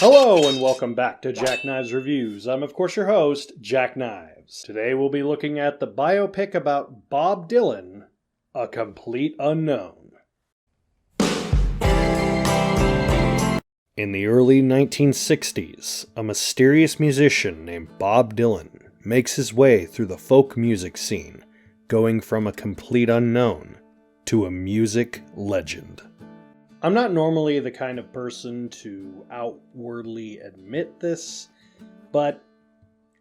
Hello and welcome back to Jack Knives Reviews. I'm of course your host, Jack Knives. Today we'll be looking at the biopic about Bob Dylan, A Complete Unknown. In the early 1960s, a mysterious musician named Bob Dylan makes his way through the folk music scene, going from a complete unknown to a music legend. I'm not normally the kind of person to outwardly admit this, but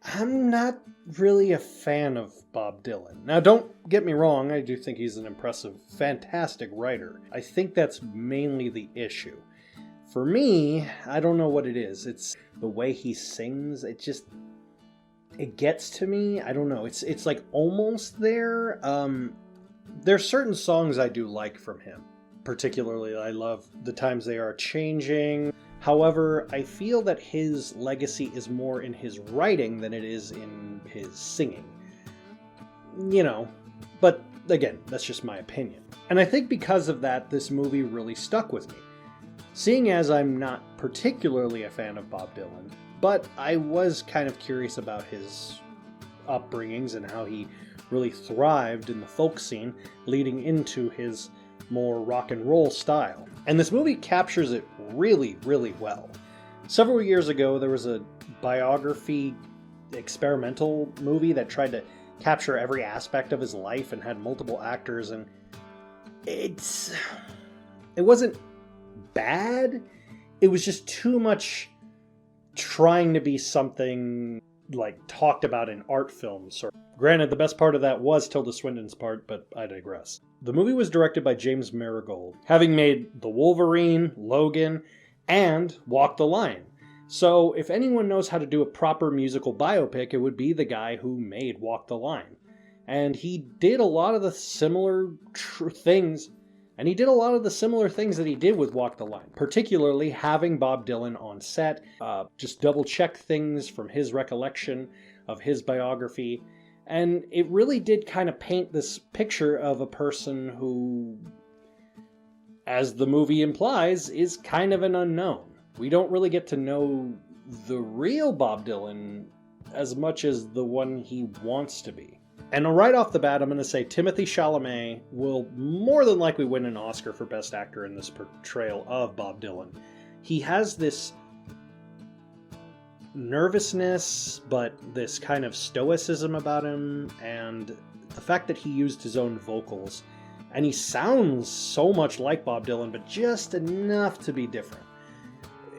I'm not really a fan of Bob Dylan. Now, don't get me wrong, I do think he's an impressive, fantastic writer. I think that's mainly the issue. For me, I don't know what it is. It's the way he sings, it gets to me. I don't know, it's like almost there. There's certain songs I do like from him. Particularly, I love The Times They Are Changing. However, I feel that his legacy is more in his writing than it is in his singing. But again, that's just my opinion. And I think because of that, this movie really stuck with me. Seeing as I'm not particularly a fan of Bob Dylan, but I was kind of curious about his upbringings and how he really thrived in the folk scene leading into his more rock and roll style. And this movie captures it really, really well. Several years ago, there was a biography experimental movie that tried to capture every aspect of his life and had multiple actors, and it wasn't bad. It was just too much trying to be something like talked about in art films. Granted, the best part of that was Tilda Swinton's part, but I digress. The movie was directed by James Marigold, having made The Wolverine, Logan, and Walk the Line. So if anyone knows how to do a proper musical biopic, it would be the guy who made Walk the Line. And he did a lot of the similar things, that he did with Walk the Line, particularly having Bob Dylan on set, just double check things from his recollection of his biography. And it really did kind of paint this picture of a person who, as the movie implies, is kind of an unknown. We don't really get to know the real Bob Dylan as much as the one he wants to be. And right off the bat, I'm going to say Timothée Chalamet will more than likely win an Oscar for Best Actor in this portrayal of Bob Dylan. He has this nervousness, but this kind of stoicism about him, and the fact that he used his own vocals, and he sounds so much like Bob Dylan, but just enough to be different.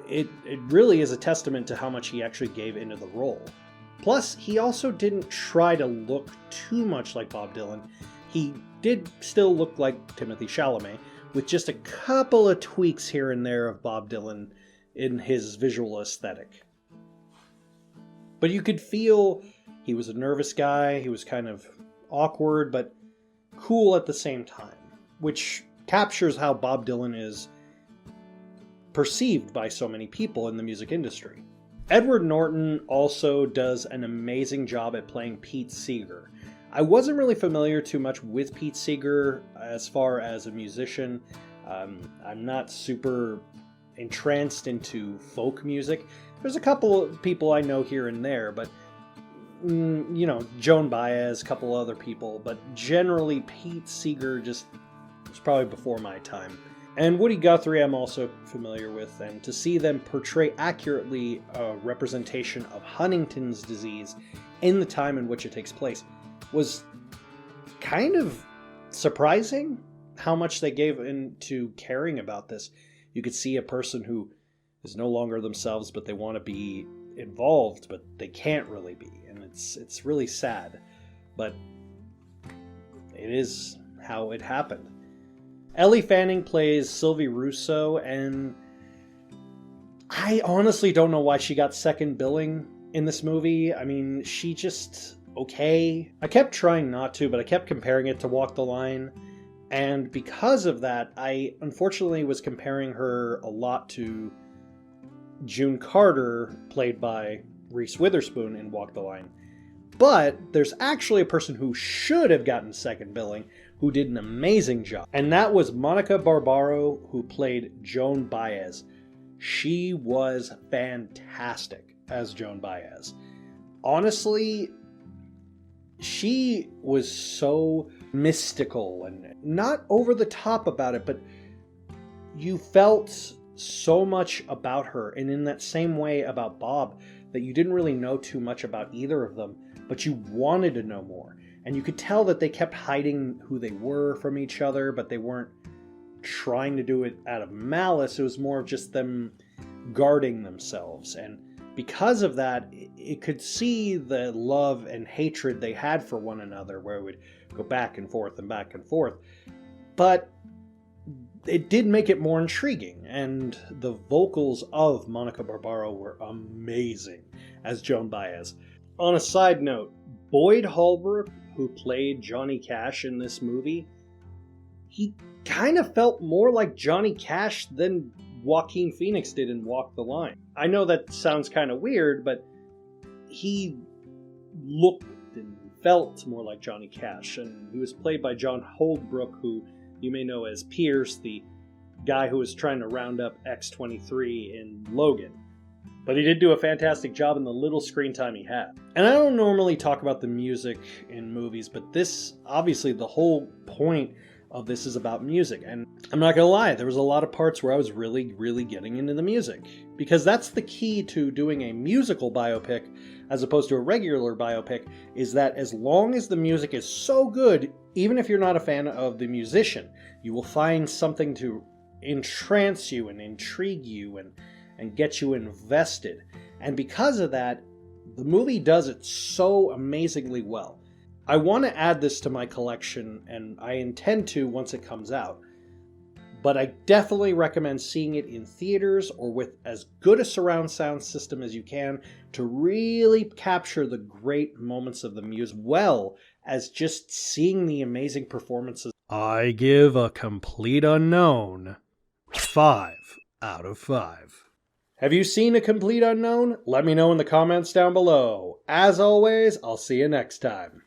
It really is a testament to how much he actually gave into the role. Plus, he also didn't try to look too much like Bob Dylan. He did still look like Timothée Chalamet, with just a couple of tweaks here and there of Bob Dylan in his visual aesthetic. But you could feel he was a nervous guy, he was kind of awkward, but cool at the same time, which captures how Bob Dylan is perceived by so many people in the music industry. Edward Norton also does an amazing job at playing Pete Seeger. I wasn't really familiar too much with Pete Seeger as far as a musician. I'm not super entranced into folk music. There's a couple of people I know here and there, but Joan Baez, a couple other people, but generally Pete Seeger just was probably before my time. And Woody Guthrie I'm also familiar with, and to see them portray accurately a representation of Huntington's disease in the time in which it takes place was kind of surprising how much they gave into caring about this. You could see a person who is no longer themselves, but they want to be involved, but they can't really be. And it's really sad, but it is how it happened. Ellie Fanning plays Sylvie Russo, and I honestly don't know why she got second billing in this movie. I mean, she just okay. I kept trying not to, but I kept comparing it to Walk the Line. And because of that, I unfortunately was comparing her a lot to June Carter, played by Reese Witherspoon in Walk the Line. But there's actually a person who should have gotten second billing who did an amazing job. And that was Monica Barbaro, who played Joan Baez. She was fantastic as Joan Baez. Honestly, she was so mystical and not over the top about it, but you felt so much about her, and in that same way about Bob, that you didn't really know too much about either of them, but you wanted to know more. And you could tell that they kept hiding who they were from each other, but they weren't trying to do it out of malice. It was more of just them guarding themselves. And because of that, it could see the love and hatred they had for one another, where it would go back and forth and back and forth. But it did make it more intriguing, and the vocals of Monica Barbaro were amazing as Joan Baez. On a side note, Boyd Holbrook, who played Johnny Cash in this movie, he kind of felt more like Johnny Cash than Joaquin Phoenix did in Walk the Line. I know that sounds kind of weird, but he looked and felt more like Johnny Cash, and he was played by John Holbrook, who you may know as Pierce, the guy who was trying to round up X-23 in Logan. But he did do a fantastic job in the little screen time he had. And I don't normally talk about the music in movies, but this, obviously, the whole point of this is about music. And I'm not gonna lie, there was a lot of parts where I was really, really getting into the music. Because that's the key to doing a musical biopic as opposed to a regular biopic, is that as long as the music is so good, even if you're not a fan of the musician, you will find something to entrance you and intrigue you and get you invested. And because of that, the movie does it so amazingly well. I want to add this to my collection, and I intend to once it comes out. But I definitely recommend seeing it in theaters or with as good a surround sound system as you can to really capture the great moments of the music, as well as just seeing the amazing performances. I give A Complete Unknown 5 out of 5. Have you seen A Complete Unknown? Let me know in the comments down below. As always, I'll see you next time.